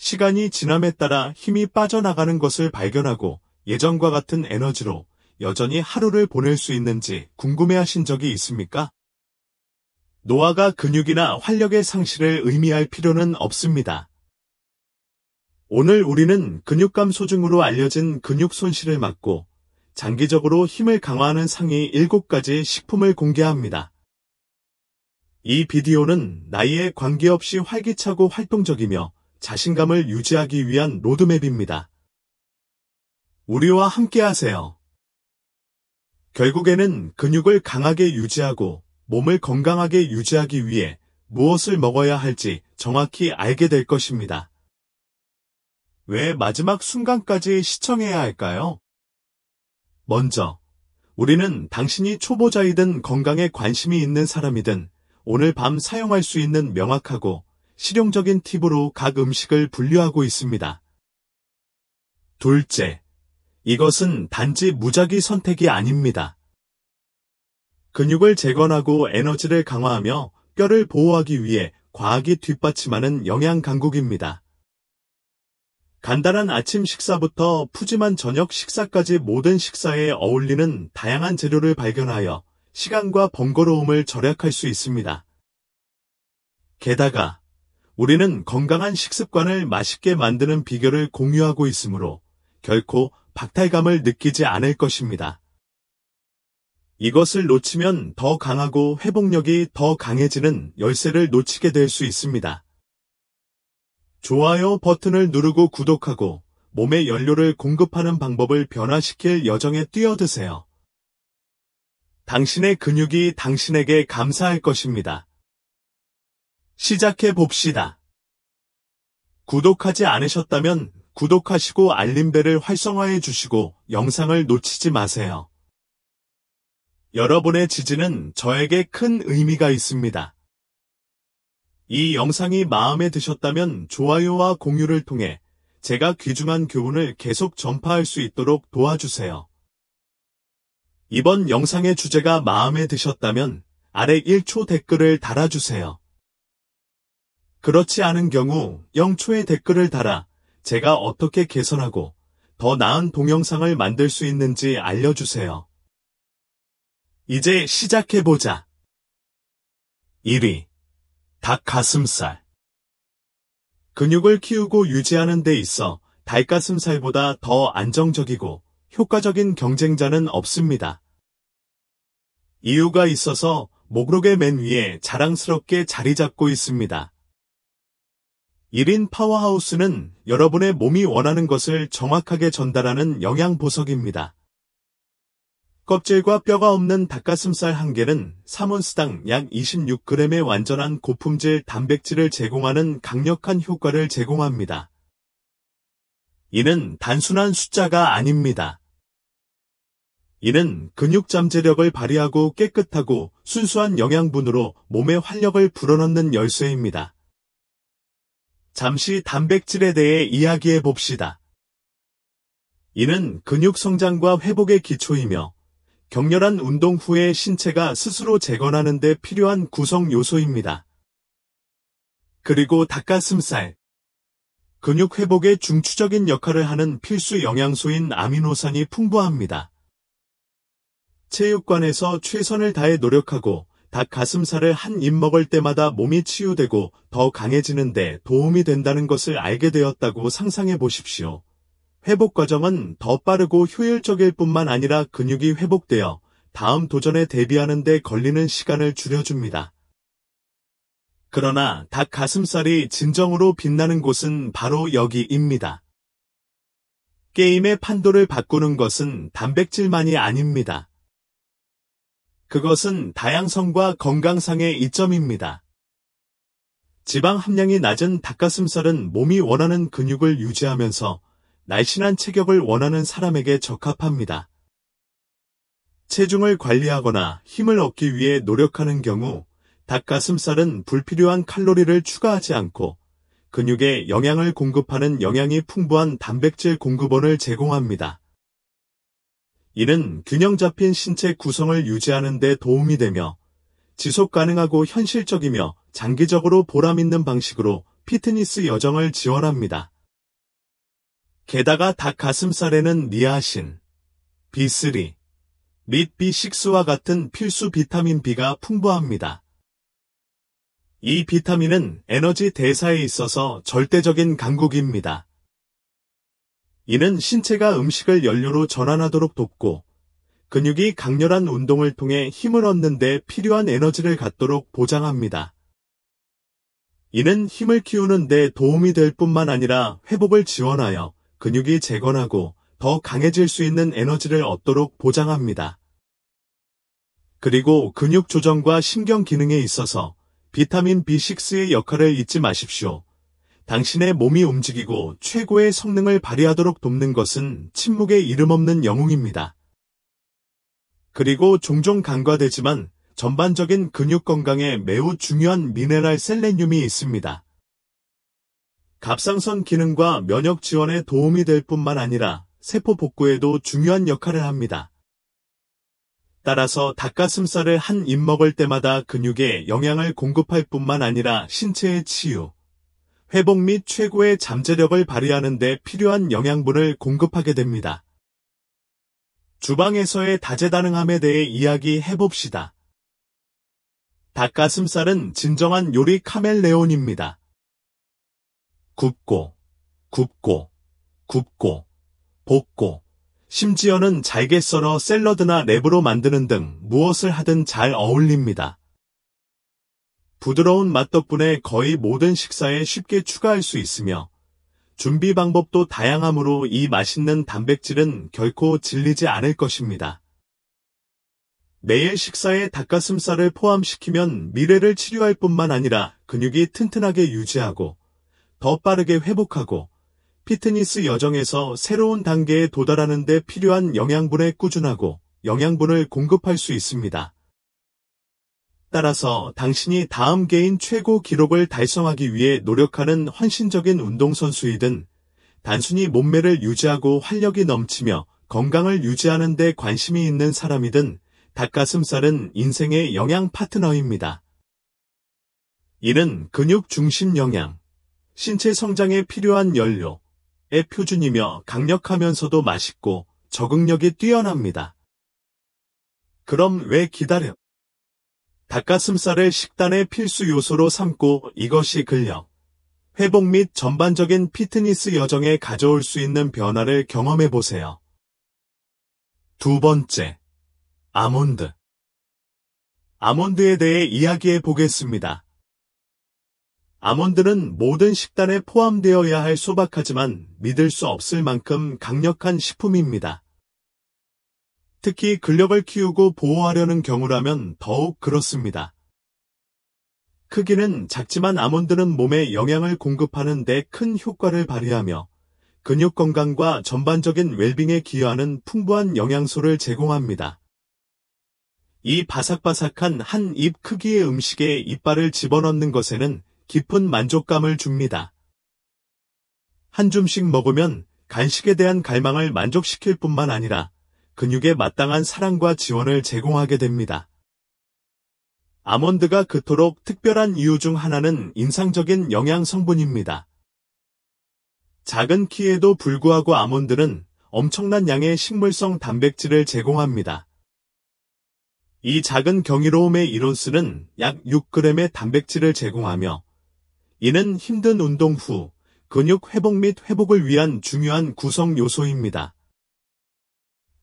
시간이 지남에 따라 힘이 빠져나가는 것을 발견하고 예전과 같은 에너지로 여전히 하루를 보낼 수 있는지 궁금해하신 적이 있습니까? 노화가 근육이나 활력의 상실을 의미할 필요는 없습니다. 오늘 우리는 근육감 소증으로 알려진 근육 손실을 막고 장기적으로 힘을 강화하는 상위 7가지 식품을 공개합니다. 이 비디오는 나이에 관계없이 활기차고 활동적이며 자신감을 유지하기 위한 로드맵입니다. 우리와 함께하세요. 결국에는 근육을 강하게 유지하고 몸을 건강하게 유지하기 위해 무엇을 먹어야 할지 정확히 알게 될 것입니다. 왜 마지막 순간까지 시청해야 할까요? 먼저, 우리는 당신이 초보자이든 건강에 관심이 있는 사람이든 오늘 밤 사용할 수 있는 명확하고 실용적인 팁으로 각 음식을 분류하고 있습니다. 둘째, 이것은 단지 무작위 선택이 아닙니다. 근육을 재건하고 에너지를 강화하며 뼈를 보호하기 위해 과학이 뒷받침하는 영양 강국입니다. 간단한 아침 식사부터 푸짐한 저녁 식사까지 모든 식사에 어울리는 다양한 재료를 발견하여 시간과 번거로움을 절약할 수 있습니다. 게다가 우리는 건강한 식습관을 맛있게 만드는 비결을 공유하고 있으므로 결코 박탈감을 느끼지 않을 것입니다. 이것을 놓치면 더 강하고 회복력이 더 강해지는 열쇠를 놓치게 될 수 있습니다. 좋아요 버튼을 누르고 구독하고 몸에 연료를 공급하는 방법을 변화시킬 여정에 뛰어드세요. 당신의 근육이 당신에게 감사할 것입니다. 시작해 봅시다. 구독하지 않으셨다면 구독하시고 알림벨을 활성화해 주시고 영상을 놓치지 마세요. 여러분의 지지는 저에게 큰 의미가 있습니다. 이 영상이 마음에 드셨다면 좋아요와 공유를 통해 제가 귀중한 교훈을 계속 전파할 수 있도록 도와주세요. 이번 영상의 주제가 마음에 드셨다면 아래 1초 댓글을 달아주세요. 그렇지 않은 경우 0초의 댓글을 달아 제가 어떻게 개선하고 더 나은 동영상을 만들 수 있는지 알려주세요. 이제 시작해보자. 1위. 닭 가슴살. 근육을 키우고 유지하는 데 있어 닭가슴살보다 더 안정적이고 효과적인 경쟁자는 없습니다. 이유가 있어서 목록의 맨 위에 자랑스럽게 자리 잡고 있습니다. 1인 파워하우스는 여러분의 몸이 원하는 것을 정확하게 전달하는 영양 보석입니다. 껍질과 뼈가 없는 닭가슴살 한 개는 3온스당 약 26g의 완전한 고품질 단백질을 제공하는 강력한 효과를 제공합니다. 이는 단순한 숫자가 아닙니다. 이는 근육 잠재력을 발휘하고 깨끗하고 순수한 영양분으로 몸의 활력을 불어넣는 열쇠입니다. 잠시 단백질에 대해 이야기해 봅시다. 이는 근육 성장과 회복의 기초이며 격렬한 운동 후에 신체가 스스로 재건하는 데 필요한 구성 요소입니다. 그리고 닭가슴살. 근육 회복에 중추적인 역할을 하는 필수 영양소인 아미노산이 풍부합니다. 체육관에서 최선을 다해 노력하고 닭 가슴살을 한 입 먹을 때마다 몸이 치유되고 더 강해지는 데 도움이 된다는 것을 알게 되었다고 상상해 보십시오. 회복 과정은 더 빠르고 효율적일 뿐만 아니라 근육이 회복되어 다음 도전에 대비하는 데 걸리는 시간을 줄여줍니다. 그러나 닭 가슴살이 진정으로 빛나는 곳은 바로 여기입니다. 게임의 판도를 바꾸는 것은 단백질만이 아닙니다. 그것은 다양성과 건강상의 이점입니다. 지방 함량이 낮은 닭가슴살은 몸이 원하는 근육을 유지하면서 날씬한 체격을 원하는 사람에게 적합합니다. 체중을 관리하거나 힘을 얻기 위해 노력하는 경우 닭가슴살은 불필요한 칼로리를 추가하지 않고 근육에 영양을 공급하는 영양이 풍부한 단백질 공급원을 제공합니다. 이는 균형 잡힌 신체 구성을 유지하는 데 도움이 되며 지속 가능하고 현실적이며 장기적으로 보람 있는 방식으로 피트니스 여정을 지원합니다. 게다가 닭 가슴살에는 니아신, B3, 및 B6와 같은 필수 비타민 B가 풍부합니다. 이 비타민은 에너지 대사에 있어서 절대적인 강국입니다. 이는 신체가 음식을 연료로 전환하도록 돕고 근육이 강렬한 운동을 통해 힘을 얻는 데 필요한 에너지를 갖도록 보장합니다. 이는 힘을 키우는 데 도움이 될 뿐만 아니라 회복을 지원하여 근육이 재건하고 더 강해질 수 있는 에너지를 얻도록 보장합니다. 그리고 근육 조정과 신경 기능에 있어서 비타민 B6의 역할을 잊지 마십시오. 당신의 몸이 움직이고 최고의 성능을 발휘하도록 돕는 것은 침묵의 이름 없는 영웅입니다. 그리고 종종 간과되지만 전반적인 근육 건강에 매우 중요한 미네랄 셀레늄이 있습니다. 갑상선 기능과 면역 지원에 도움이 될 뿐만 아니라 세포 복구에도 중요한 역할을 합니다. 따라서 닭가슴살을 한 입 먹을 때마다 근육에 영양을 공급할 뿐만 아니라 신체의 치유, 회복 및 최고의 잠재력을 발휘하는 데 필요한 영양분을 공급하게 됩니다. 주방에서의 다재다능함에 대해 이야기해봅시다. 닭가슴살은 진정한 요리 카멜레온입니다. 굽고, 굽고, 굽고, 볶고, 심지어는 잘게 썰어 샐러드나 랩으로 만드는 등 무엇을 하든 잘 어울립니다. 부드러운 맛 덕분에 거의 모든 식사에 쉽게 추가할 수 있으며 준비 방법도 다양하므로 이 맛있는 단백질은 결코 질리지 않을 것입니다. 매일 식사에 닭가슴살을 포함시키면 미래를 치료할 뿐만 아니라 근육이 튼튼하게 유지하고 더 빠르게 회복하고 피트니스 여정에서 새로운 단계에 도달하는 데 필요한 영양분에 꾸준하고 영양분을 공급할 수 있습니다. 따라서 당신이 다음 개인 최고 기록을 달성하기 위해 노력하는 헌신적인 운동선수이든 단순히 몸매를 유지하고 활력이 넘치며 건강을 유지하는 데 관심이 있는 사람이든 닭가슴살은 인생의 영양 파트너입니다. 이는 근육 중심 영양, 신체 성장에 필요한 연료의 표준이며 강력하면서도 맛있고 적응력이 뛰어납니다. 그럼 왜 기다려? 닭가슴살을 식단의 필수 요소로 삼고 이것이 근력, 회복 및 전반적인 피트니스 여정에 가져올 수 있는 변화를 경험해보세요. 두 번째, 아몬드. 아몬드에 대해 이야기해 보겠습니다. 아몬드는 모든 식단에 포함되어야 할 소박하지만 믿을 수 없을 만큼 강력한 식품입니다. 특히 근력을 키우고 보호하려는 경우라면 더욱 그렇습니다. 크기는 작지만 아몬드는 몸에 영양을 공급하는 데 큰 효과를 발휘하며 근육 건강과 전반적인 웰빙에 기여하는 풍부한 영양소를 제공합니다. 이 바삭바삭한 한 입 크기의 음식에 이빨을 집어넣는 것에는 깊은 만족감을 줍니다. 한 줌씩 먹으면 간식에 대한 갈망을 만족시킬 뿐만 아니라 근육에 마땅한 사랑과 지원을 제공하게 됩니다. 아몬드가 그토록 특별한 이유 중 하나는 인상적인 영양 성분입니다. 작은 키에도 불구하고 아몬드는 엄청난 양의 식물성 단백질을 제공합니다. 이 작은 경이로움의 이론수는 약 6g의 단백질을 제공하며 이는 힘든 운동 후 근육 회복 및 회복을 위한 중요한 구성 요소입니다.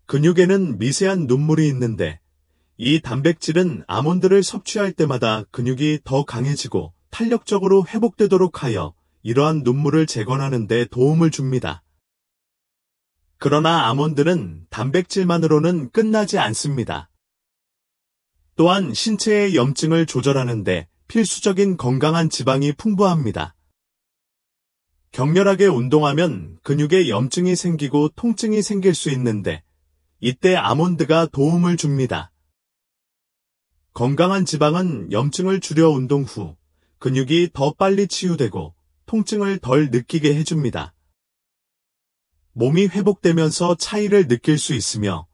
근육에는 미세한 눈물이 있는데 이 단백질은 아몬드를 섭취할 때마다 근육이 더 강해지고 탄력적으로 회복되도록 하여 이러한 눈물을 재건하는 데 도움을 줍니다. 그러나 아몬드는 단백질만으로는 끝나지 않습니다. 또한 신체의 염증을 조절하는 데 필수적인 건강한 지방이 풍부합니다. 격렬하게 운동하면 근육에 염증이 생기고 통증이 생길 수 있는데 이때 아몬드가 도움을 줍니다. 건강한 지방은 염증을 줄여 운동 후 근육이 더 빨리 치유되고 통증을 덜 느끼게 해줍니다. 몸이 회복되면서 차이를 느낄 수 있으며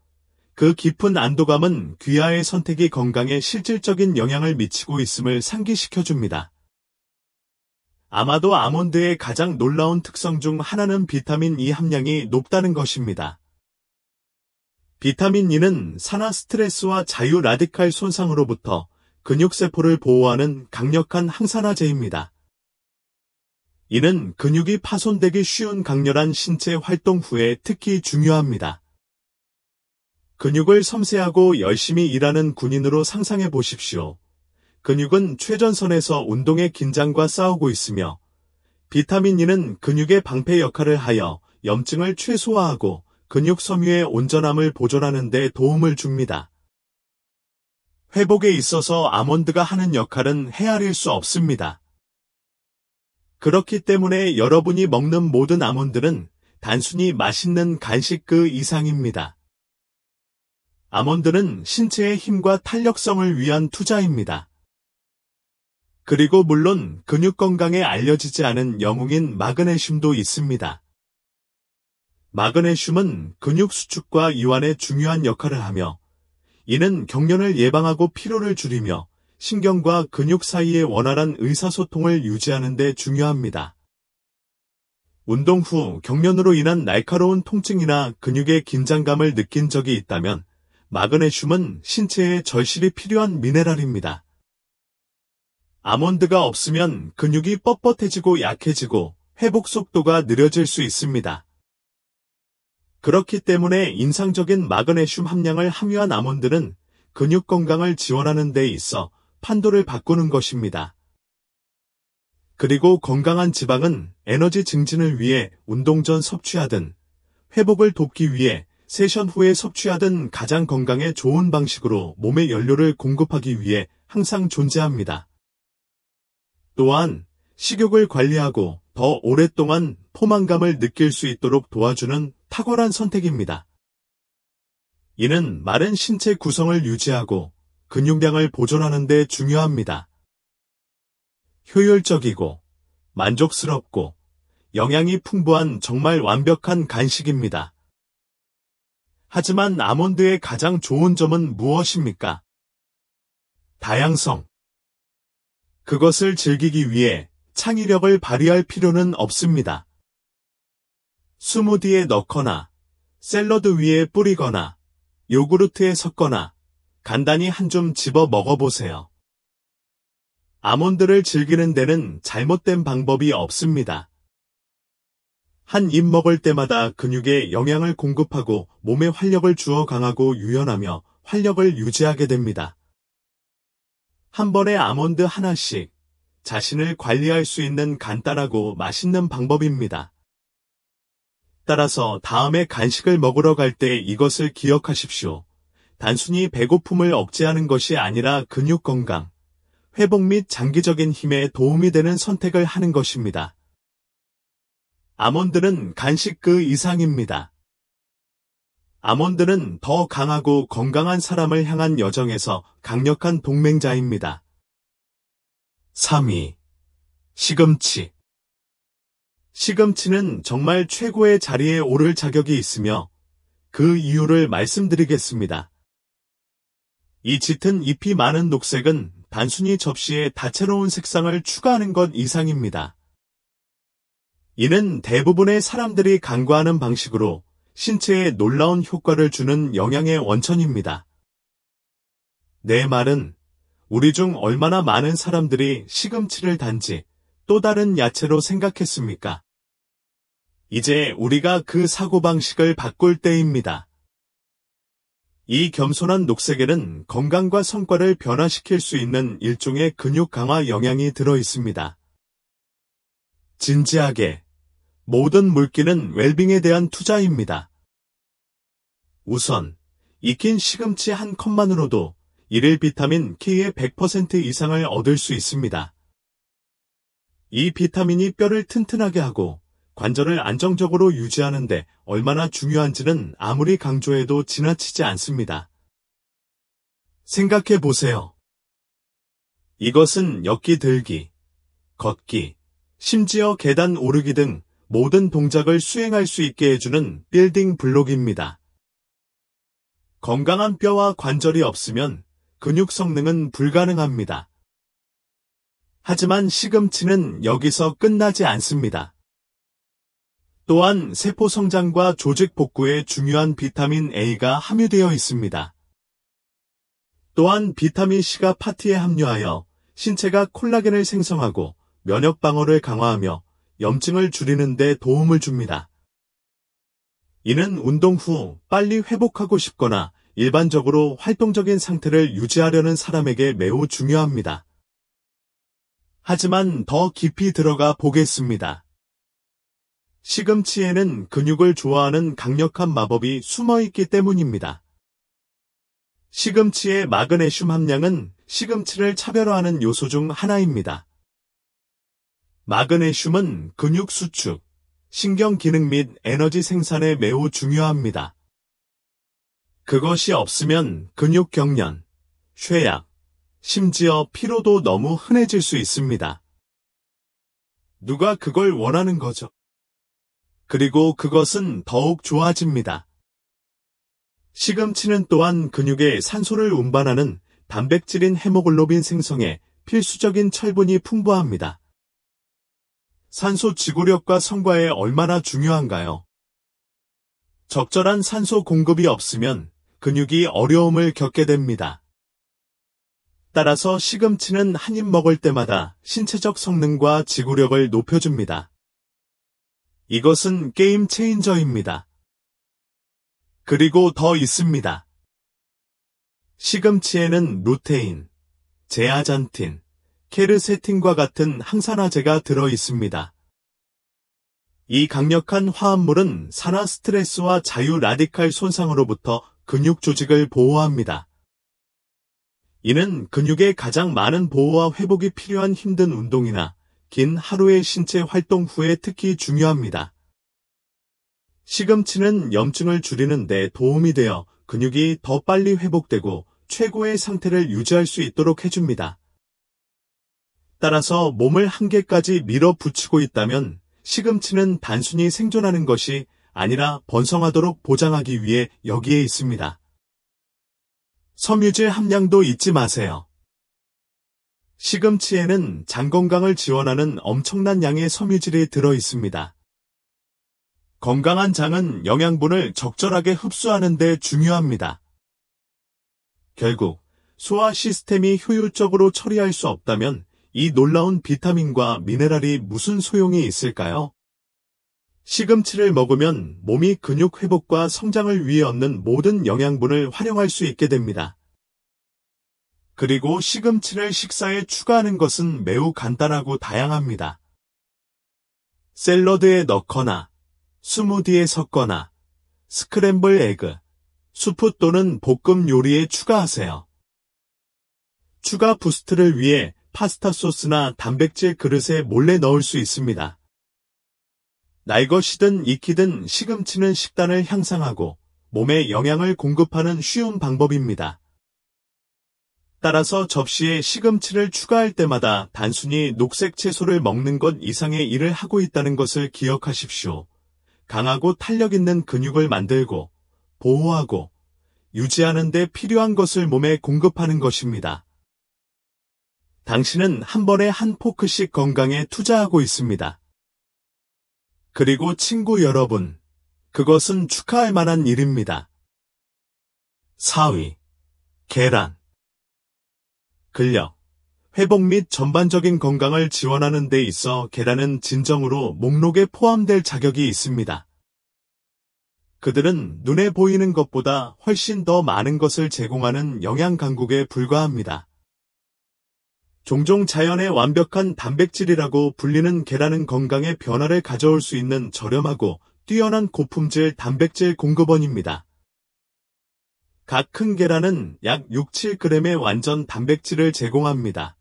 그 깊은 안도감은 귀하의 선택이 건강에 실질적인 영향을 미치고 있음을 상기시켜줍니다. 아마도 아몬드의 가장 놀라운 특성 중 하나는 비타민 E 함량이 높다는 것입니다. 비타민 E는 산화 스트레스와 자유 라디칼 손상으로부터 근육세포를 보호하는 강력한 항산화제입니다. 이는 근육이 파손되기 쉬운 강렬한 신체 활동 후에 특히 중요합니다. 근육을 섬세하고 열심히 일하는 군인으로 상상해 보십시오. 근육은 최전선에서 운동의 긴장과 싸우고 있으며 비타민 E는 근육의 방패 역할을 하여 염증을 최소화하고 근육 섬유의 온전함을 보존하는 데 도움을 줍니다. 회복에 있어서 아몬드가 하는 역할은 헤아릴 수 없습니다. 그렇기 때문에 여러분이 먹는 모든 아몬드는 단순히 맛있는 간식 그 이상입니다. 아몬드는 신체의 힘과 탄력성을 위한 투자입니다. 그리고 물론 근육 건강에 알려지지 않은 영웅인 마그네슘도 있습니다. 마그네슘은 근육 수축과 이완에 중요한 역할을 하며 이는 경련을 예방하고 피로를 줄이며 신경과 근육 사이의 원활한 의사소통을 유지하는 데 중요합니다. 운동 후 경련으로 인한 날카로운 통증이나 근육의 긴장감을 느낀 적이 있다면 마그네슘은 신체에 절실히 필요한 미네랄입니다. 아몬드가 없으면 근육이 뻣뻣해지고 약해지고 회복 속도가 느려질 수 있습니다. 그렇기 때문에 인상적인 마그네슘 함량을 함유한 아몬드는 근육 건강을 지원하는 데 있어 판도를 바꾸는 것입니다. 그리고 건강한 지방은 에너지 증진을 위해 운동 전 섭취하든 회복을 돕기 위해 세션 후에 섭취하든 가장 건강에 좋은 방식으로 몸에 연료를 공급하기 위해 항상 존재합니다. 또한 식욕을 관리하고 더 오랫동안 포만감을 느낄 수 있도록 도와주는 탁월한 선택입니다. 이는 마른 신체 구성을 유지하고 근육량을 보존하는 데 중요합니다. 효율적이고 만족스럽고 영양이 풍부한 정말 완벽한 간식입니다. 하지만 아몬드의 가장 좋은 점은 무엇입니까? 다양성. 그것을 즐기기 위해 창의력을 발휘할 필요는 없습니다. 스무디에 넣거나 샐러드 위에 뿌리거나 요구르트에 섞거나 간단히 한 줌 집어 먹어보세요. 아몬드를 즐기는 데는 잘못된 방법이 없습니다. 한 입 먹을 때마다 근육에 영양을 공급하고 몸에 활력을 주어 강하고 유연하며 활력을 유지하게 됩니다. 한 번에 아몬드 하나씩 자신을 관리할 수 있는 간단하고 맛있는 방법입니다. 따라서 다음에 간식을 먹으러 갈 때 이것을 기억하십시오. 단순히 배고픔을 억제하는 것이 아니라 근육 건강, 회복 및 장기적인 힘에 도움이 되는 선택을 하는 것입니다. 아몬드는 간식 그 이상입니다. 아몬드는 더 강하고 건강한 사람을 향한 여정에서 강력한 동맹자입니다. 3위. 시금치. 시금치는 정말 최고의 자리에 오를 자격이 있으며 그 이유를 말씀드리겠습니다. 이 짙은 잎이 많은 녹색은 단순히 접시에 다채로운 색상을 추가하는 것 이상입니다. 이는 대부분의 사람들이 간과하는 방식으로 신체에 놀라운 효과를 주는 영양의 원천입니다. 내 말은 우리 중 얼마나 많은 사람들이 시금치를 단지 또 다른 야채로 생각했습니까? 이제 우리가 그 사고방식을 바꿀 때입니다. 이 겸손한 녹색에는 건강과 성과를 변화시킬 수 있는 일종의 근육 강화 영양이 들어 있습니다. 진지하게, 모든 물기는 웰빙에 대한 투자입니다. 우선, 익힌 시금치 한 컵만으로도 일일 비타민 K의 100% 이상을 얻을 수 있습니다. 이 비타민이 뼈를 튼튼하게 하고 관절을 안정적으로 유지하는데 얼마나 중요한지는 아무리 강조해도 지나치지 않습니다. 생각해 보세요. 이것은 엮기 들기, 걷기, 심지어 계단 오르기 등 모든 동작을 수행할 수 있게 해주는 빌딩 블록입니다. 건강한 뼈와 관절이 없으면 근육 성능은 불가능합니다. 하지만 시금치는 여기서 끝나지 않습니다. 또한 세포 성장과 조직 복구에 중요한 비타민 A가 함유되어 있습니다. 또한 비타민 C가 파티에 함유하여 신체가 콜라겐을 생성하고 면역 방어를 강화하며 염증을 줄이는 데 도움을 줍니다. 이는 운동 후 빨리 회복하고 싶거나 일반적으로 활동적인 상태를 유지하려는 사람에게 매우 중요합니다. 하지만 더 깊이 들어가 보겠습니다. 시금치에는 근육을 좋아하는 강력한 마법이 숨어 있기 때문입니다. 시금치의 마그네슘 함량은 시금치를 차별화하는 요소 중 하나입니다. 마그네슘은 근육 수축, 신경 기능 및 에너지 생산에 매우 중요합니다. 그것이 없으면 근육 경련, 쇠약, 심지어 피로도 너무 흔해질 수 있습니다. 누가 그걸 원하는 거죠? 그리고 그것은 더욱 좋아집니다. 시금치는 또한 근육에 산소를 운반하는 단백질인 헤모글로빈 생성에 필수적인 철분이 풍부합니다. 산소 지구력과 성과에 얼마나 중요한가요? 적절한 산소 공급이 없으면 근육이 어려움을 겪게 됩니다. 따라서 시금치는 한 입 먹을 때마다 신체적 성능과 지구력을 높여줍니다. 이것은 게임 체인저입니다. 그리고 더 있습니다. 시금치에는 루테인, 제아잔틴, 케르세틴과 같은 항산화제가 들어 있습니다. 이 강력한 화합물은 산화 스트레스와 자유 라디칼 손상으로부터 근육 조직을 보호합니다. 이는 근육의 가장 많은 보호와 회복이 필요한 힘든 운동이나 긴 하루의 신체 활동 후에 특히 중요합니다. 시금치는 염증을 줄이는 데 도움이 되어 근육이 더 빨리 회복되고 최고의 상태를 유지할 수 있도록 해줍니다. 따라서 몸을 한계까지 밀어붙이고 있다면 시금치는 단순히 생존하는 것이 아니라 번성하도록 보장하기 위해 여기에 있습니다. 섬유질 함량도 잊지 마세요. 시금치에는 장 건강을 지원하는 엄청난 양의 섬유질이 들어 있습니다. 건강한 장은 영양분을 적절하게 흡수하는 데 중요합니다. 결국 소화 시스템이 효율적으로 처리할 수 없다면 이 놀라운 비타민과 미네랄이 무슨 소용이 있을까요? 시금치를 먹으면 몸이 근육 회복과 성장을 위해 얻는 모든 영양분을 활용할 수 있게 됩니다. 그리고 시금치를 식사에 추가하는 것은 매우 간단하고 다양합니다. 샐러드에 넣거나, 스무디에 섞거나, 스크램블 에그, 수프 또는 볶음 요리에 추가하세요. 추가 부스트를 위해 파스타 소스나 단백질 그릇에 몰래 넣을 수 있습니다. 날 것이든 익히든 시금치는 식단을 향상하고 몸에 영양을 공급하는 쉬운 방법입니다. 따라서 접시에 시금치를 추가할 때마다 단순히 녹색 채소를 먹는 것 이상의 일을 하고 있다는 것을 기억하십시오. 강하고 탄력 있는 근육을 만들고 보호하고 유지하는 데 필요한 것을 몸에 공급하는 것입니다. 당신은 한 번에 한 포크씩 건강에 투자하고 있습니다. 그리고 친구 여러분, 그것은 축하할 만한 일입니다. 4위. 계란. 근력, 회복 및 전반적인 건강을 지원하는 데 있어 계란은 진정으로 목록에 포함될 자격이 있습니다. 그들은 눈에 보이는 것보다 훨씬 더 많은 것을 제공하는 영양 강국에 불과합니다. 종종 자연의 완벽한 단백질이라고 불리는 계란은 건강에 변화를 가져올 수 있는 저렴하고 뛰어난 고품질 단백질 공급원입니다. 각 큰 계란은 약 6-7g의 완전 단백질을 제공합니다.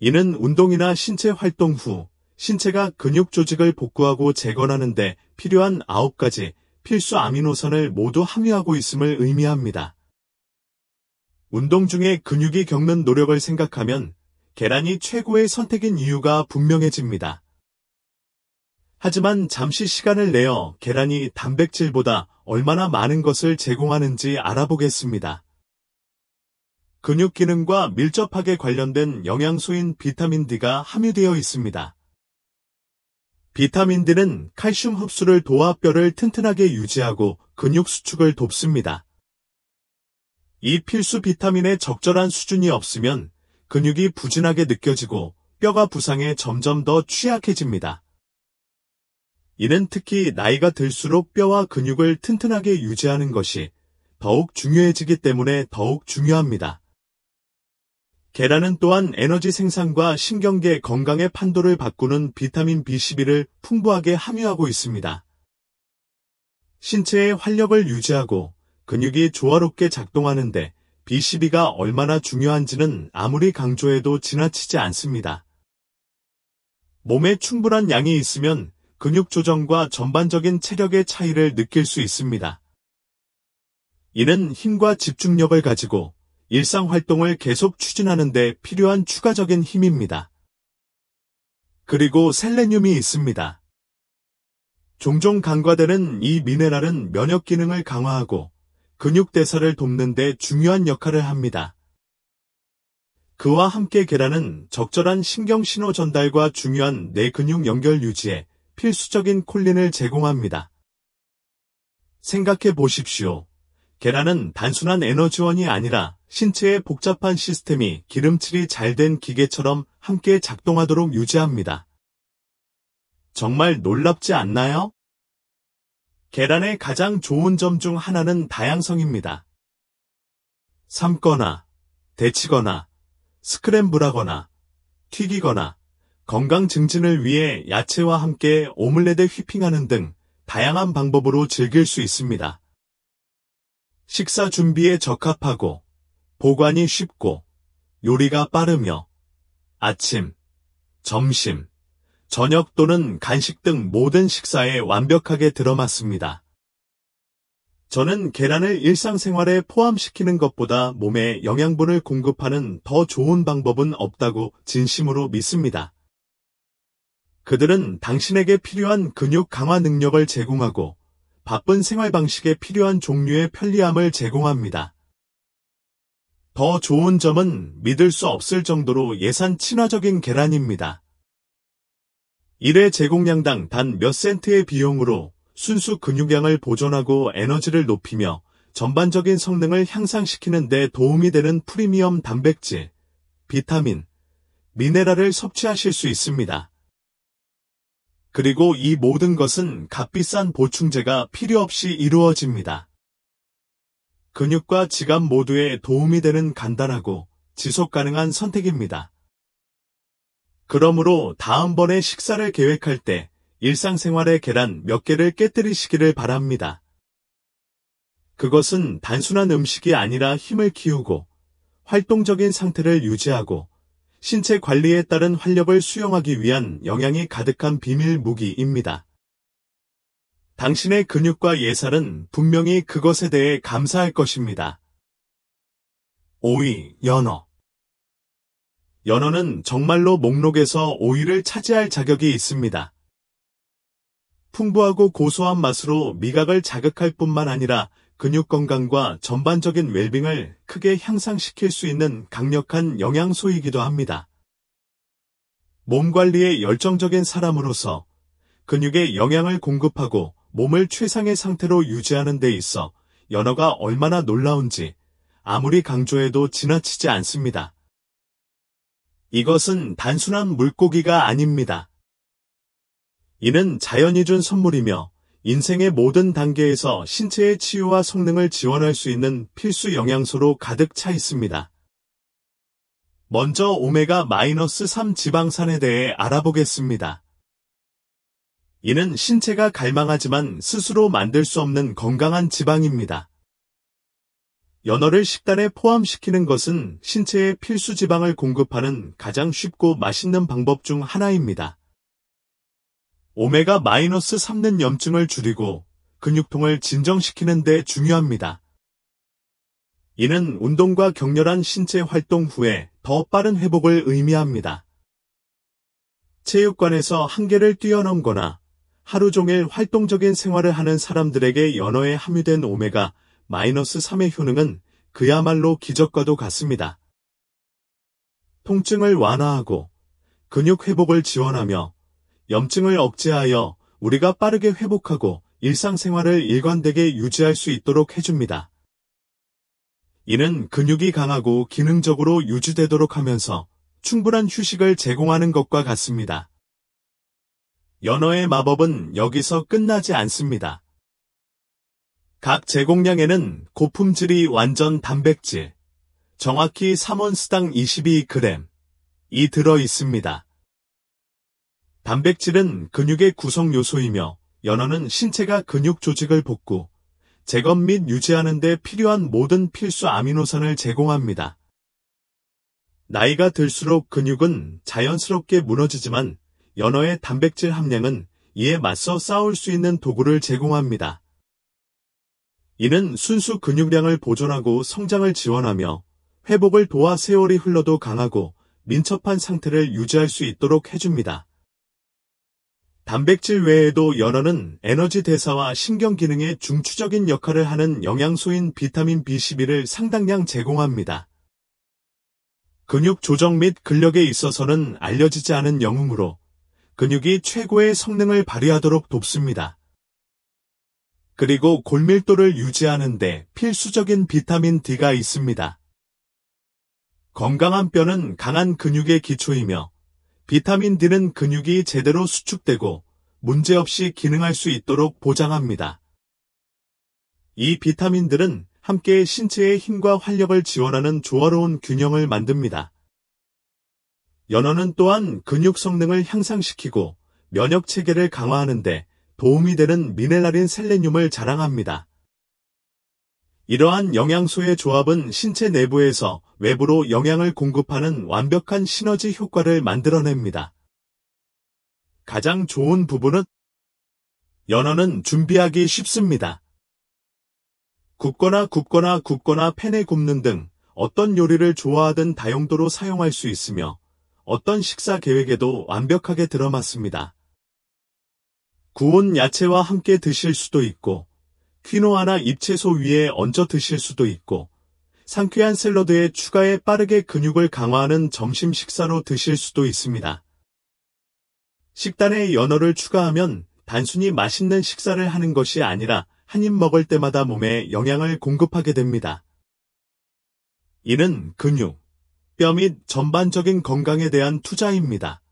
이는 운동이나 신체 활동 후 신체가 근육 조직을 복구하고 재건하는 데 필요한 9가지 필수 아미노산을 모두 함유하고 있음을 의미합니다. 운동 중에 근육이 겪는 노력을 생각하면 계란이 최고의 선택인 이유가 분명해집니다. 하지만 잠시 시간을 내어 계란이 단백질보다 얼마나 많은 것을 제공하는지 알아보겠습니다. 근육 기능과 밀접하게 관련된 영양소인 비타민 D가 함유되어 있습니다. 비타민 D는 칼슘 흡수를 도와 뼈를 튼튼하게 유지하고 근육 수축을 돕습니다. 이 필수 비타민의 적절한 수준이 없으면 근육이 부진하게 느껴지고 뼈가 부상해 점점 더 취약해집니다. 이는 특히 나이가 들수록 뼈와 근육을 튼튼하게 유지하는 것이 더욱 중요해지기 때문에 더욱 중요합니다. 계란은 또한 에너지 생산과 신경계 건강의 판도를 바꾸는 비타민 B12를 풍부하게 함유하고 있습니다. 신체의 활력을 유지하고 근육이 조화롭게 작동하는데 B12가 얼마나 중요한지는 아무리 강조해도 지나치지 않습니다. 몸에 충분한 양이 있으면 근육 조정과 전반적인 체력의 차이를 느낄 수 있습니다. 이는 힘과 집중력을 가지고 일상 활동을 계속 추진하는 데 필요한 추가적인 힘입니다. 그리고 셀레늄이 있습니다. 종종 간과되는 이 미네랄은 면역 기능을 강화하고 근육 대사를 돕는 데 중요한 역할을 합니다. 그와 함께 계란은 적절한 신경 신호 전달과 중요한 뇌 근육 연결 유지에 필수적인 콜린을 제공합니다. 생각해 보십시오. 계란은 단순한 에너지원이 아니라 신체의 복잡한 시스템이 기름칠이 잘 된 기계처럼 함께 작동하도록 유지합니다. 정말 놀랍지 않나요? 계란의 가장 좋은 점 중 하나는 다양성입니다. 삶거나, 데치거나, 스크램블하거나, 튀기거나, 건강 증진을 위해 야채와 함께 오믈렛에 휘핑하는 등 다양한 방법으로 즐길 수 있습니다. 식사 준비에 적합하고, 보관이 쉽고, 요리가 빠르며, 아침, 점심, 저녁 또는 간식 등 모든 식사에 완벽하게 들어맞습니다. 저는 계란을 일상생활에 포함시키는 것보다 몸에 영양분을 공급하는 더 좋은 방법은 없다고 진심으로 믿습니다. 그들은 당신에게 필요한 근육 강화 능력을 제공하고 바쁜 생활 방식에 필요한 종류의 편리함을 제공합니다. 더 좋은 점은 믿을 수 없을 정도로 예산 친화적인 계란입니다. 1회 제공량당 단 몇 센트의 비용으로 순수 근육량을 보존하고 에너지를 높이며 전반적인 성능을 향상시키는 데 도움이 되는 프리미엄 단백질, 비타민, 미네랄을 섭취하실 수 있습니다. 그리고 이 모든 것은 값비싼 보충제가 필요 없이 이루어집니다. 근육과 지갑 모두에 도움이 되는 간단하고 지속 가능한 선택입니다. 그러므로 다음번에 식사를 계획할 때 일상생활의 계란 몇 개를 깨뜨리시기를 바랍니다. 그것은 단순한 음식이 아니라 힘을 키우고 활동적인 상태를 유지하고 신체 관리에 따른 활력을 수용하기 위한 영양이 가득한 비밀 무기입니다. 당신의 근육과 예살은 분명히 그것에 대해 감사할 것입니다. 5위, 연어. 연어는 정말로 목록에서 5위를 차지할 자격이 있습니다. 풍부하고 고소한 맛으로 미각을 자극할 뿐만 아니라 근육 건강과 전반적인 웰빙을 크게 향상시킬 수 있는 강력한 영양소이기도 합니다. 몸 관리에 열정적인 사람으로서 근육에 영양을 공급하고 몸을 최상의 상태로 유지하는 데 있어 연어가 얼마나 놀라운지 아무리 강조해도 지나치지 않습니다. 이것은 단순한 물고기가 아닙니다. 이는 자연이 준 선물이며 인생의 모든 단계에서 신체의 치유와 성능을 지원할 수 있는 필수 영양소로 가득 차 있습니다. 먼저 오메가-3 지방산에 대해 알아보겠습니다. 이는 신체가 갈망하지만 스스로 만들 수 없는 건강한 지방입니다. 연어를 식단에 포함시키는 것은 신체에 필수 지방을 공급하는 가장 쉽고 맛있는 방법 중 하나입니다. 오메가-3는 염증을 줄이고 근육통을 진정시키는 데 중요합니다. 이는 운동과 격렬한 신체 활동 후에 더 빠른 회복을 의미합니다. 체육관에서 한계를 뛰어넘거나 하루 종일 활동적인 생활을 하는 사람들에게 연어에 함유된 오메가-3의 효능은 그야말로 기적과도 같습니다. 통증을 완화하고 근육 회복을 지원하며 염증을 억제하여 우리가 빠르게 회복하고 일상생활을 일관되게 유지할 수 있도록 해줍니다. 이는 근육이 강하고 기능적으로 유지되도록 하면서 충분한 휴식을 제공하는 것과 같습니다. 연어의 마법은 여기서 끝나지 않습니다. 각 제공량에는 고품질이 완전 단백질, 정확히 3온스당 22g이 들어 있습니다. 단백질은 근육의 구성 요소이며 연어는 신체가 근육 조직을 복구, 재건 및 유지하는 데 필요한 모든 필수 아미노산을 제공합니다. 나이가 들수록 근육은 자연스럽게 무너지지만 연어의 단백질 함량은 이에 맞서 싸울 수 있는 도구를 제공합니다. 이는 순수 근육량을 보존하고 성장을 지원하며 회복을 도와 세월이 흘러도 강하고 민첩한 상태를 유지할 수 있도록 해줍니다. 단백질 외에도 연어는 에너지 대사와 신경 기능에 중추적인 역할을 하는 영양소인 비타민 B12를 상당량 제공합니다. 근육 조정 및 근력에 있어서는 알려지지 않은 영웅으로 근육이 최고의 성능을 발휘하도록 돕습니다. 그리고 골밀도를 유지하는 데 필수적인 비타민 D가 있습니다. 건강한 뼈는 강한 근육의 기초이며 비타민 D는 근육이 제대로 수축되고 문제없이 기능할 수 있도록 보장합니다. 이 비타민들은 함께 신체의 힘과 활력을 지원하는 조화로운 균형을 만듭니다. 연어는 또한 근육 성능을 향상시키고 면역 체계를 강화하는 데 도움이 되는 미네랄인 셀레늄을 자랑합니다. 이러한 영양소의 조합은 신체 내부에서 외부로 영양을 공급하는 완벽한 시너지 효과를 만들어냅니다. 가장 좋은 부분은 연어는 준비하기 쉽습니다. 굽거나 팬에 굽는 등 어떤 요리를 좋아하든 다용도로 사용할 수 있으며 어떤 식사 계획에도 완벽하게 들어맞습니다. 구운 야채와 함께 드실 수도 있고 퀴노아나 잎채소 위에 얹어 드실 수도 있고 상쾌한 샐러드에 추가해 빠르게 근육을 강화하는 점심 식사로 드실 수도 있습니다. 식단에 연어를 추가하면 단순히 맛있는 식사를 하는 것이 아니라 한 입 먹을 때마다 몸에 영양을 공급하게 됩니다. 이는 근육, 뼈 및 전반적인 건강에 대한 투자입니다.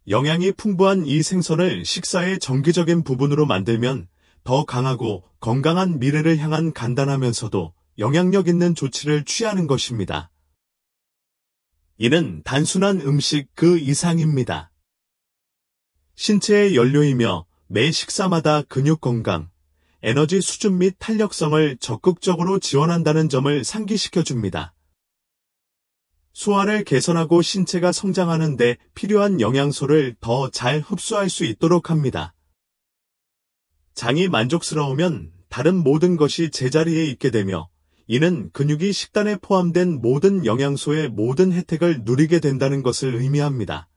영양이 풍부한 이 생선을 식사의 정기적인 부분으로 만들면 더 강하고 건강한 미래를 향한 간단하면서도 영향력 있는 조치를 취하는 것입니다. 이는 단순한 음식 그 이상입니다. 신체의 연료이며 매 식사마다 근육 건강, 에너지 수준 및 탄력성을 적극적으로 지원한다는 점을 상기시켜줍니다. 소화를 개선하고 신체가 성장하는 데 필요한 영양소를 더 잘 흡수할 수 있도록 합니다. 장이 만족스러우면 다른 모든 것이 제자리에 있게 되며 이는 근육이 식단에 포함된 모든 영양소의 모든 혜택을 누리게 된다는 것을 의미합니다.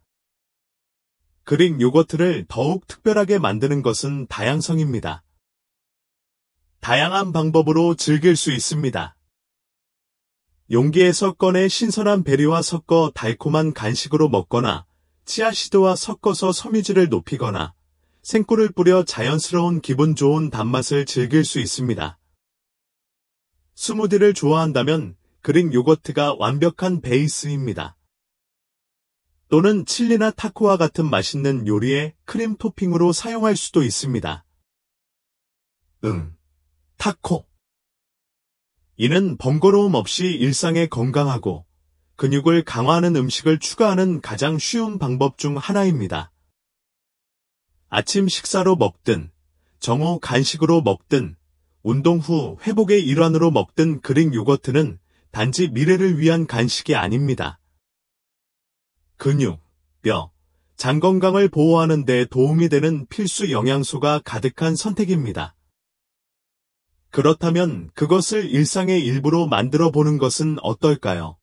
그릭 요거트를 더욱 특별하게 만드는 것은 다양성입니다. 다양한 방법으로 즐길 수 있습니다. 용기에서 꺼내 신선한 베리와 섞어 달콤한 간식으로 먹거나 치아시드와 섞어서 섬유질을 높이거나 생꿀을 뿌려 자연스러운 기분 좋은 단맛을 즐길 수 있습니다. 스무디를 좋아한다면 그릭 요거트가 완벽한 베이스입니다. 또는 칠리나 타코와 같은 맛있는 요리에 크림 토핑으로 사용할 수도 있습니다. 타코. 이는 번거로움 없이 일상에 건강하고 근육을 강화하는 음식을 추가하는 가장 쉬운 방법 중 하나입니다. 아침 식사로 먹든, 정오 간식으로 먹든, 운동 후 회복의 일환으로 먹든 그릭 요거트는 단지 미래를 위한 간식이 아닙니다. 근육, 뼈, 장 건강을 보호하는 데 도움이 되는 필수 영양소가 가득한 선택입니다. 그렇다면 그것을 일상의 일부로 만들어 보는 것은 어떨까요?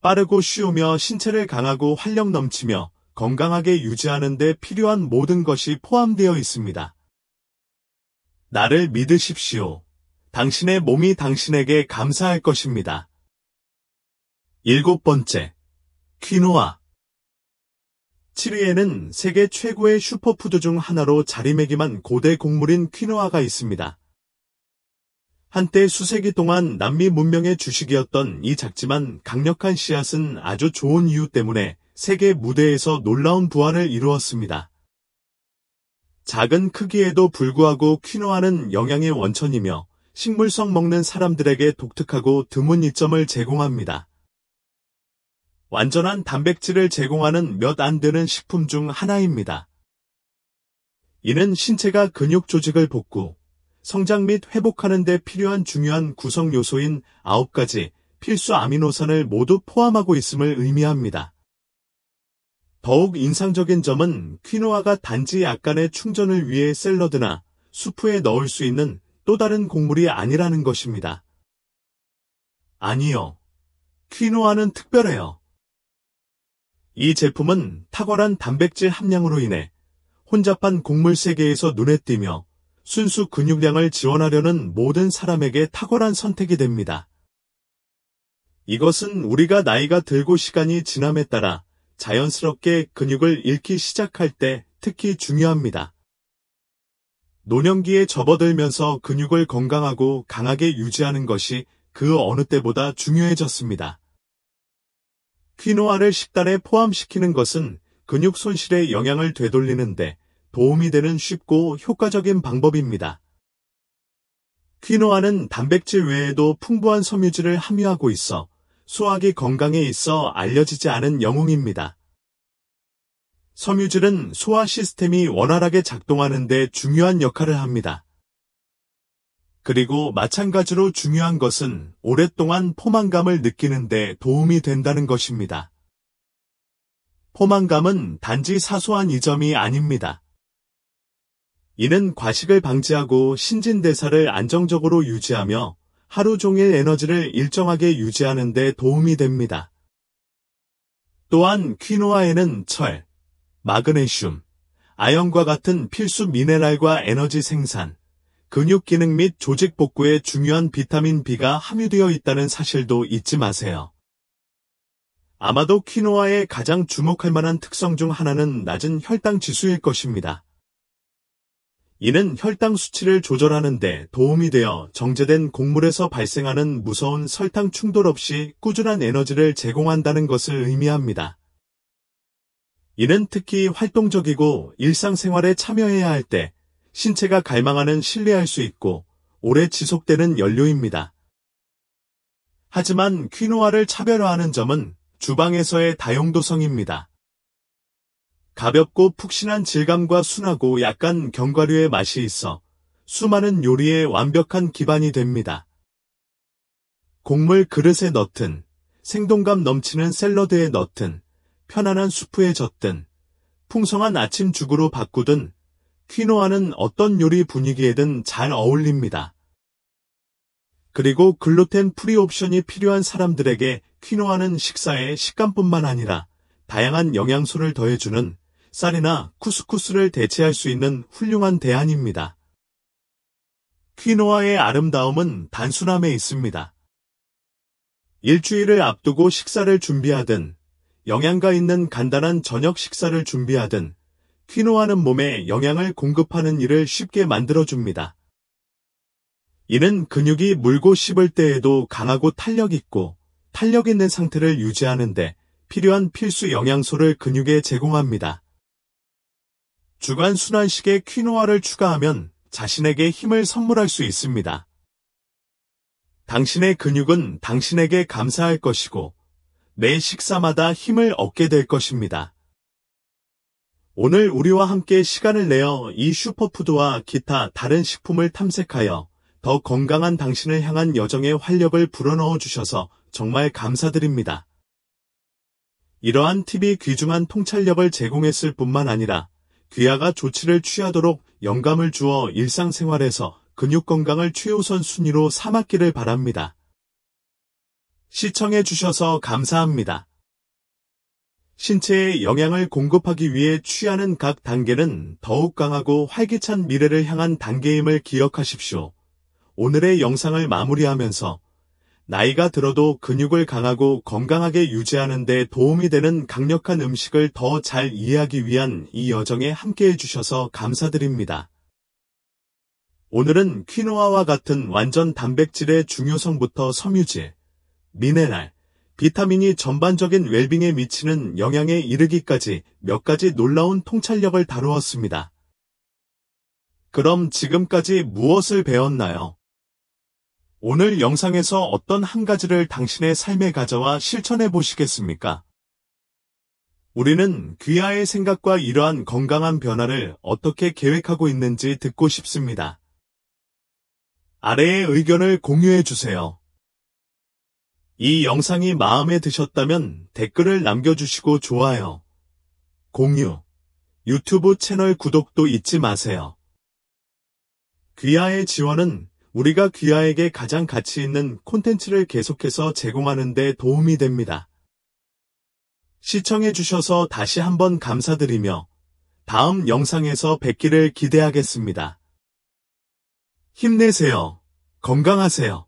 빠르고 쉬우며 신체를 강하고 활력 넘치며 건강하게 유지하는 데 필요한 모든 것이 포함되어 있습니다. 나를 믿으십시오. 당신의 몸이 당신에게 감사할 것입니다. 7번째, 퀴노아. 치리에는 세계 최고의 슈퍼푸드 중 하나로 자리매김한 고대 곡물인 퀴노아가 있습니다. 한때 수세기 동안 남미 문명의 주식이었던 이 작지만 강력한 씨앗은 아주 좋은 이유 때문에 세계 무대에서 놀라운 부활을 이루었습니다. 작은 크기에도 불구하고 퀴노아는 영양의 원천이며 식물성 먹는 사람들에게 독특하고 드문 이점을 제공합니다. 완전한 단백질을 제공하는 몇 안 되는 식품 중 하나입니다. 이는 신체가 근육 조직을 복구, 성장 및 회복하는 데 필요한 중요한 구성 요소인 9가지 필수 아미노산을 모두 포함하고 있음을 의미합니다. 더욱 인상적인 점은 퀴노아가 단지 약간의 충전을 위해 샐러드나 수프에 넣을 수 있는 또 다른 곡물이 아니라는 것입니다. 아니요. 퀴노아는 특별해요. 이 제품은 탁월한 단백질 함량으로 인해 혼잡한 곡물 세계에서 눈에 띄며 순수 근육량을 지원하려는 모든 사람에게 탁월한 선택이 됩니다. 이것은 우리가 나이가 들고 시간이 지남에 따라 자연스럽게 근육을 잃기 시작할 때 특히 중요합니다. 노년기에 접어들면서 근육을 건강하고 강하게 유지하는 것이 그 어느 때보다 중요해졌습니다. 퀴노아를 식단에 포함시키는 것은 근육 손실의 영향을 되돌리는데 도움이 되는 쉽고 효과적인 방법입니다. 퀴노아는 단백질 외에도 풍부한 섬유질을 함유하고 있어 소화기 건강에 있어 알려지지 않은 영웅입니다. 섬유질은 소화 시스템이 원활하게 작동하는 데 중요한 역할을 합니다. 그리고 마찬가지로 중요한 것은 오랫동안 포만감을 느끼는 데 도움이 된다는 것입니다. 포만감은 단지 사소한 이점이 아닙니다. 이는 과식을 방지하고 신진대사를 안정적으로 유지하며 하루 종일 에너지를 일정하게 유지하는 데 도움이 됩니다. 또한 퀴노아에는 철, 마그네슘, 아연과 같은 필수 미네랄과 에너지 생산, 근육 기능 및 조직 복구에 중요한 비타민 B가 함유되어 있다는 사실도 잊지 마세요. 아마도 퀴노아의 가장 주목할 만한 특성 중 하나는 낮은 혈당 지수일 것입니다. 이는 혈당 수치를 조절하는 데 도움이 되어 정제된 곡물에서 발생하는 무서운 설탕 충돌 없이 꾸준한 에너지를 제공한다는 것을 의미합니다. 이는 특히 활동적이고 일상생활에 참여해야 할 때 신체가 갈망하는 신뢰할 수 있고 오래 지속되는 연료입니다. 하지만 퀴노아를 차별화하는 점은 주방에서의 다용도성입니다. 가볍고 푹신한 질감과 순하고 약간 견과류의 맛이 있어 수많은 요리의 완벽한 기반이 됩니다. 곡물 그릇에 넣든, 생동감 넘치는 샐러드에 넣든, 편안한 수프에 젓든, 풍성한 아침죽으로 바꾸든, 퀴노아는 어떤 요리 분위기에든 잘 어울립니다. 그리고 글루텐 프리 옵션이 필요한 사람들에게 퀴노아는 식사에 식감뿐만 아니라 다양한 영양소를 더해주는 쌀이나 쿠스쿠스를 대체할 수 있는 훌륭한 대안입니다. 퀴노아의 아름다움은 단순함에 있습니다. 일주일을 앞두고 식사를 준비하든, 영양가 있는 간단한 저녁 식사를 준비하든, 퀴노아는 몸에 영양을 공급하는 일을 쉽게 만들어줍니다. 이는 근육이 물고 씹을 때에도 강하고 탄력 있고 탄력 있는 상태를 유지하는데 필요한 필수 영양소를 근육에 제공합니다. 주간 순환식에 퀴노아를 추가하면 자신에게 힘을 선물할 수 있습니다. 당신의 근육은 당신에게 감사할 것이고 매 식사마다 힘을 얻게 될 것입니다. 오늘 우리와 함께 시간을 내어 이 슈퍼푸드와 기타 다른 식품을 탐색하여 더 건강한 당신을 향한 여정에 활력을 불어넣어 주셔서 정말 감사드립니다. 이러한 팁이 귀중한 통찰력을 제공했을 뿐만 아니라 귀하가 조치를 취하도록 영감을 주어 일상생활에서 근육 건강을 최우선 순위로 삼았기를 바랍니다. 시청해 주셔서 감사합니다. 신체에 영양을 공급하기 위해 취하는 각 단계는 더욱 강하고 활기찬 미래를 향한 단계임을 기억하십시오. 오늘의 영상을 마무리하면서 나이가 들어도 근육을 강하고 건강하게 유지하는 데 도움이 되는 강력한 음식을 더 잘 이해하기 위한 이 여정에 함께해 주셔서 감사드립니다. 오늘은 퀴노아와 같은 완전 단백질의 중요성부터 섬유질, 미네랄, 비타민이 전반적인 웰빙에 미치는 영향에 이르기까지 몇 가지 놀라운 통찰력을 다루었습니다. 그럼 지금까지 무엇을 배웠나요? 오늘 영상에서 어떤 한 가지를 당신의 삶에 가져와 실천해 보시겠습니까? 우리는 귀하의 생각과 이러한 건강한 변화를 어떻게 계획하고 있는지 듣고 싶습니다. 아래의 의견을 공유해 주세요. 이 영상이 마음에 드셨다면 댓글을 남겨주시고 좋아요, 공유, 유튜브 채널 구독도 잊지 마세요. 귀하의 지원은 우리가 귀하에게 가장 가치 있는 콘텐츠를 계속해서 제공하는 데 도움이 됩니다. 시청해주셔서 다시 한번 감사드리며 다음 영상에서 뵙기를 기대하겠습니다. 힘내세요. 건강하세요.